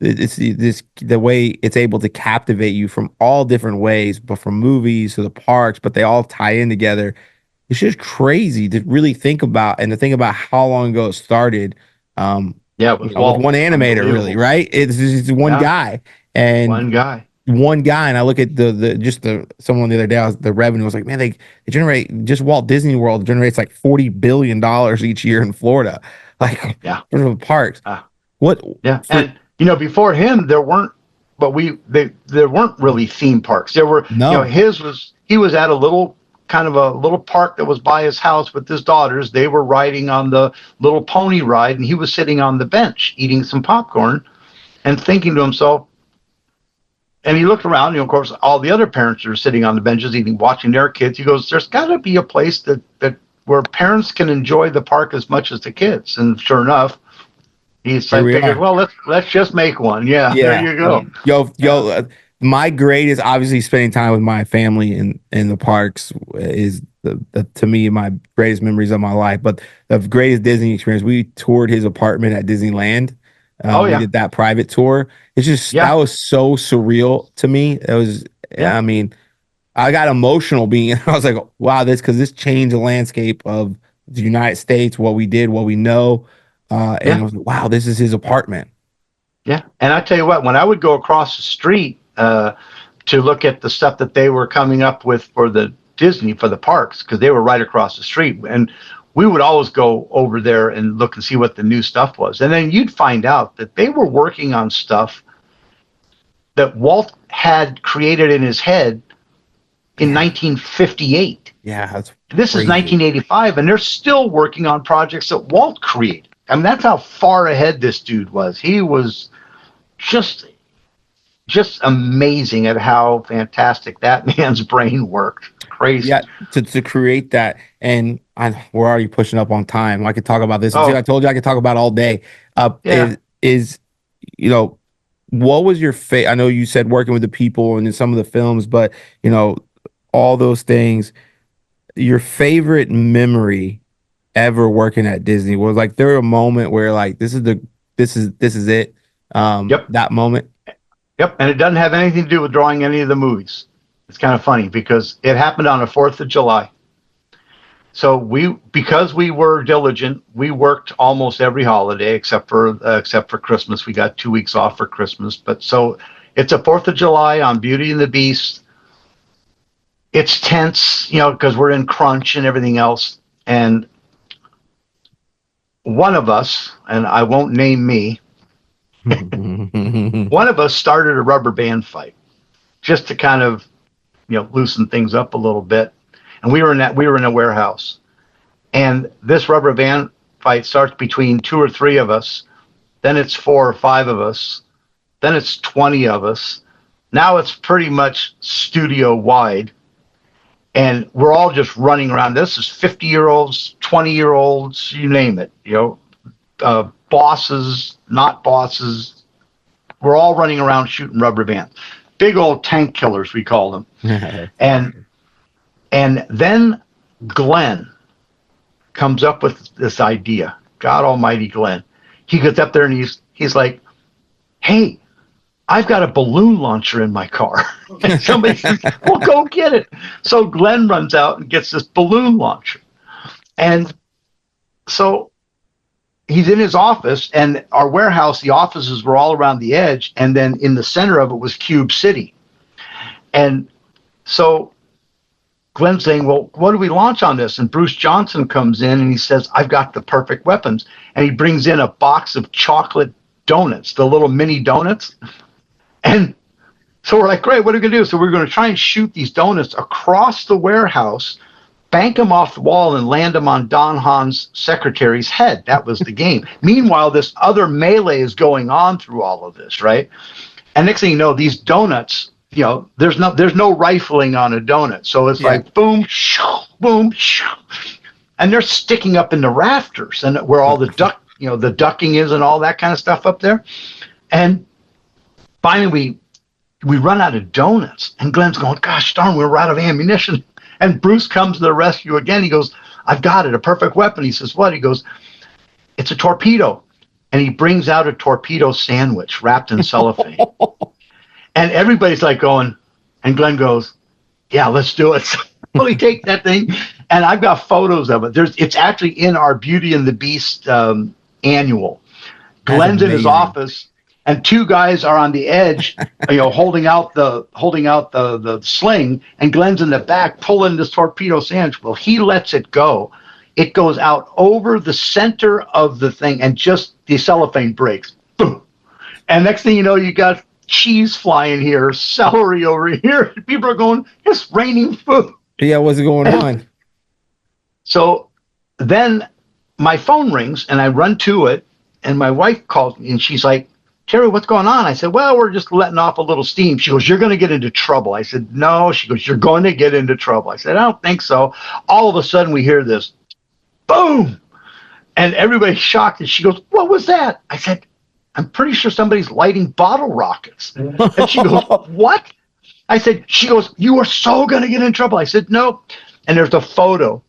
it's this the way it's able to captivate you from all different ways, but from movies to the parks, but they all tie in together. It's just crazy to really think about, and to think about how long ago it started. Um, Yeah. It was with Walt. one animator, really, Unbelievable. right? It's one Yeah. guy, and One guy. and I look at the someone the other day, the revenue was like, man, they generate, just Walt Disney World generates like $40 billion each year in Florida, like Yeah. for the parks. Uh, What yeah. for? And before him there weren't but there weren't really theme parks. There were, No, he was at a little kind of a little park that was by his house with his daughters. They were riding on the little pony ride and he was sitting on the bench eating some popcorn and thinking to himself, and he looked around, of course, all the other parents are sitting on the benches eating, watching their kids. He goes, there's got to be a place that where parents can enjoy the park as much as the kids. And sure enough, here we figured, are. well, let's just make one. Yeah, there Yeah. you go. Yo, my greatest, obviously, spending time with my family in the parks is to me my greatest memories of my life. But the greatest Disney experience, we toured his apartment at Disneyland. Oh We yeah, did that private tour. It's just, that yeah, was so surreal to me. It was, yeah, I mean, I got emotional being. I was like, wow, because this changed the landscape of the United States, what we did, what we know, and yeah, I was like, wow, this is his apartment. yeah. And I tell you what, when I would go across the street to look at the stuff that they were coming up with for the Disney for the parks, because they were right across the street, and we would always go over there and look and see what the new stuff was. And then you'd find out that they were working on stuff that Walt had created in his head in Yeah, 1958. yeah, that's This is crazy. 1985, and they're still working on projects that Walt created. I mean, that's how far ahead this dude was. He was just amazing at how fantastic that man's brain worked. Crazy. Yeah, to create that, and we're already pushing up on time. I could talk about this. See, I Oh, told you I could talk about it all day. yeah. Is you know, what was your I know you said working with the people and in some of the films, but all those things. Your favorite memory ever working at Disney was, like, there a moment where, like, this is it. Yep. That moment. Yep. And it doesn't have anything to do with drawing any of the movies. It's kind of funny because it happened on the 4th of July. So because we were diligent, we worked almost every holiday except for Christmas. We got 2 weeks off for Christmas. But so it's a 4th of July on Beauty and the Beast. It's tense, because we're in crunch and everything else. And one of us, and I won't name me, one of us started a rubber band fight just to kind of, loosen things up a little bit. And we were in a warehouse, and this rubber band fight starts between 2 or 3 of us. Then it's 4 or 5 of us. Then it's 20 of us. Now it's pretty much studio wide. And we're all just running around. This is 50-year-olds, 20-year-olds, you name it. Bosses, not bosses. We're all running around shooting rubber bands. Big old tank killers, we call them. And then Glenn comes up with this idea. God Almighty, Glenn. He gets up there and he's like, "Hey, I've got a balloon launcher in my car." And somebody says, "Well, go get it." So Glenn runs out and gets this balloon launcher. And so he's in his office, and our warehouse, the offices were all around the edge. And then in the center of it was Cube City. And so Glenn's saying, "Well, what do we launch on this?" And Bruce Johnson comes in and he says, "I've got the perfect weapons." And he brings in a box of chocolate donuts, the little mini donuts. And so we're like, "Great, what are we going to do?" So we're going to try and shoot these donuts across the warehouse bank him off the wall and land him on Don Hahn's secretary's head. That was the game. Meanwhile, this other melee is going on through all of this, right? And next thing you know, these donuts, there's no rifling on a donut. So it's like boom, shoo, boom, shoo. And they're sticking up in the rafters and where all the the ducking is and all that kind of stuff up there. And finally we run out of donuts, and Glenn's going, gosh darn, we're out of ammunition. And Bruce comes to the rescue again. He goes, I've got it, a perfect weapon. He says, what? He goes, it's a torpedo. And he brings out a torpedo sandwich wrapped in cellophane. And everybody's like going, and Glenn goes, yeah, let's do it. So we take that thing, and I've got photos of it. It's actually in our Beauty and the Beast annual. Glenn's in his office, and two guys are on the edge, holding out the sling, and Glenn's in the back pulling this torpedo sandwich. Well, he lets it go. It goes out over the center of the thing, and just the cellophane breaks. Boom. And next thing you know, you got cheese flying here, celery over here. People are going, it's raining food. Yeah, what's going on? So then my phone rings, and I run to it, and my wife calls me, and she's like, Terry, what's going on? I said, well, we're just letting off a little steam. She goes, you're going to get into trouble. I said, no. She goes, you're going to get into trouble. I said, I don't think so. All of a sudden, we hear this, boom, and everybody's shocked. And she goes, what was that? I said, I'm pretty sure somebody's lighting bottle rockets. And she goes, what? I said, she goes, you are so going to get in trouble. I said, no. And there's a photo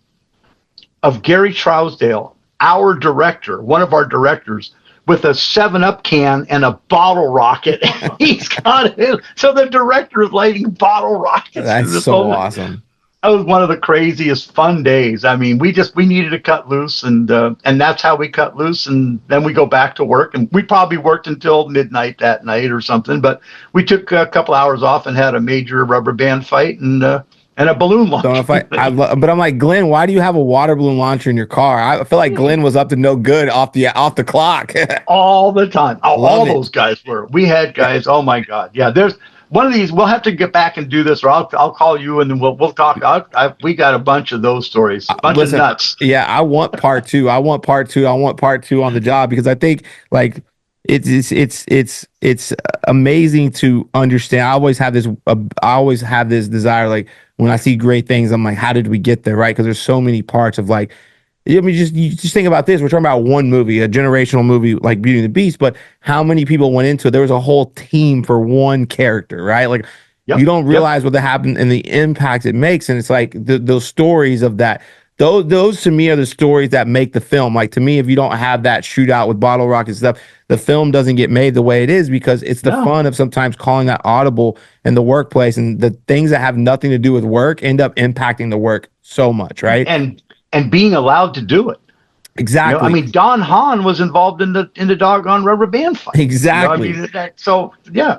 of Gary Trousdale, our director, one of our directors, with a 7-Up can and a bottle rocket. He's got it. So the director is lighting bottle rockets. That's so awesome. That was one of the craziest fun days. I mean, we needed to cut loose, and that's how we cut loose. And then we go back to work, and we probably worked until midnight that night or something. But we took a couple hours off and had a major rubber band fight and a balloon launch. But I'm like, Glenn, why do you have a water balloon launcher in your car? I feel like Glenn was up to no good off the clock. All the time. All those guys were. We had guys. Oh my God. Yeah. There's one of these. We'll have to get back and do this, or I'll call you and then we'll talk. We got a bunch of those stories. A bunch of nuts. Yeah. I want part two. I want part two on the job, because I think like it's amazing to understand. I always have this desire, like, when I see great things, I'm like, how did we get there, right? Because there's so many parts of, like, I mean, you just think about this. We're talking about one movie, a generational movie like Beauty and the Beast, but how many people went into it? There was a whole team for one character, right? Like, you don't realize what happened and the impact it makes. And it's like those stories of that. Those to me are the stories that make the film. Like, to me, if you don't have that shootout with bottle rockets stuff, the film doesn't get made the way it is, because it's the fun of sometimes calling that audible in the workplace, and the things that have nothing to do with work end up impacting the work so much, right? And being allowed to do it. Exactly. I mean, Don Hahn was involved in the doggone rubber band fight. Exactly. So yeah,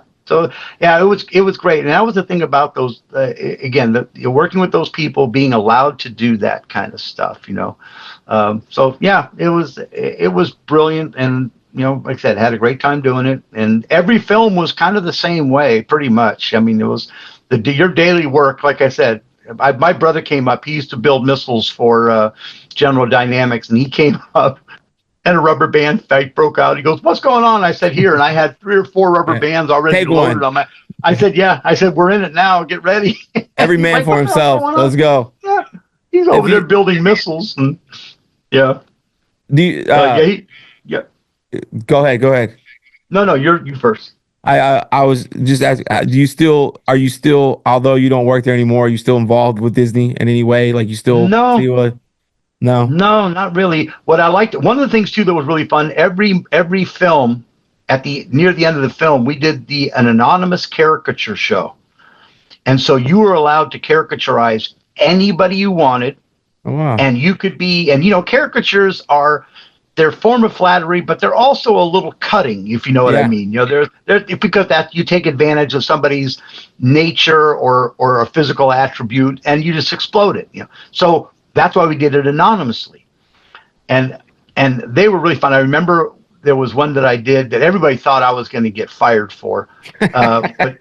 it was great, and that was the thing about those. Again, you're working with those people, being allowed to do that kind of stuff. So yeah, it was brilliant, and like I said, had a great time doing it. And every film was kind of the same way, pretty much. I mean, it was your daily work. Like I said, my brother came up. He used to build missiles for General Dynamics, and he came up, and a rubber band fight broke out. He goes, "What's going on?" I said, "Here," and I had 3 or 4 rubber bands already loaded on my. I said, "Yeah." I said, "We're in it now. Get ready." Every man like, for himself. Let's go. Yeah, he's over there building missiles, and yeah. Do you, yeah. Go ahead. No, you first. I was just asking, are you still, although you don't work there anymore, are you still involved with Disney in any way? Like, you still No, not really. What I liked, one of the things too that was really fun, every film near the end of the film, we did an anonymous caricature show. And so you were allowed to caricaturize anybody you wanted. Oh, wow. And you could be, and caricatures are, they're a form of flattery, but they're also a little cutting, if you know what I mean. They're because that you take advantage of somebody's nature or a physical attribute, and you just explode it. So that's why we did it anonymously, and they were really fun. I remember there was one that I did that everybody thought I was going to get fired for, but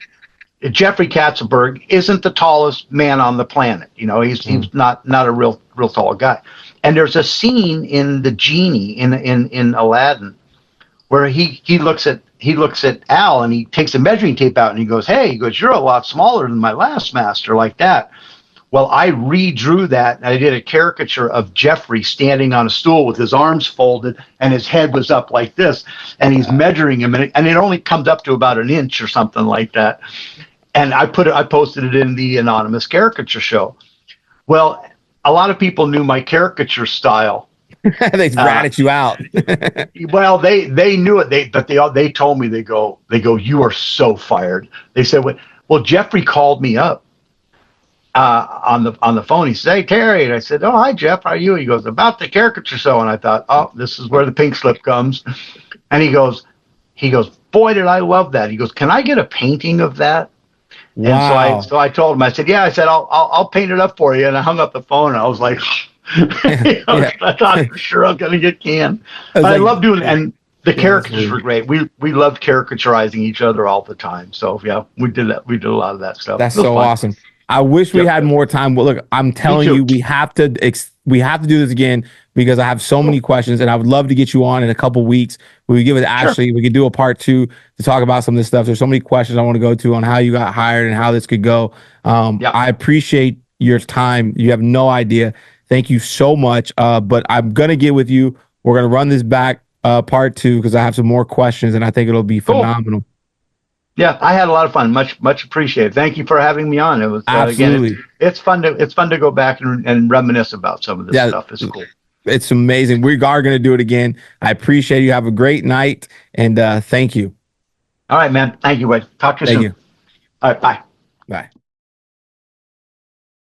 Jeffrey Katzenberg isn't the tallest man on the planet. You know, he's not a real tall guy. And there's a scene in the genie in Aladdin where he looks at Al and he takes a measuring tape out and he goes, "Hey," he goes, "you're a lot smaller than my last master," like that. Well, I redrew that and I did a caricature of Jeffrey standing on a stool with his arms folded and his head was up like this, and he's measuring him, and it only comes up to about an inch or something like that. And I posted it in the anonymous caricature show. Well, a lot of people knew my caricature style. They ratted you out. Well, they knew it. They told me, they go, "You are so fired." They said, "Well, Jeffrey called me up on the phone. He said, 'Hey, Terry,' and I said, 'Oh, hi, Jeff. How are you?' He goes, 'About the caricature show.' And I thought, oh, this is where the pink slip comes. And he goes, "Boy, did I love that." He goes, "Can I get a painting of that?" Wow. And so I told him, I said, "Yeah," I said, I'll paint it up for you." And I hung up the phone and I was like, I thought for sure I'm going to get canned. But I love doing it. And the caricatures were great. We loved caricaturizing each other all the time. So yeah, we did that. We did a lot of that stuff. That's so awesome. I wish we had more time. Well, look, I'm telling you, we have to do this again because I have so many questions, and I would love to get you on in a couple weeks. We give it to Ashley. We could do a part 2 to talk about some of this stuff. There's so many questions I want to go to on how you got hired and how this could go. I appreciate your time. You have no idea. Thank you so much. But I'm gonna get with you. We're gonna run this back part 2 because I have some more questions, and I think it'll be phenomenal. Yeah, I had a lot of fun. Much appreciated. Thank you for having me on. It was absolutely again, it's fun to go back and reminisce about some of this stuff. It's cool. It's amazing. We are going to do it again. I appreciate you. Have a great night, and thank you. All right, man. Thank you, Wade. Talk to you soon. Thank you. All right, bye.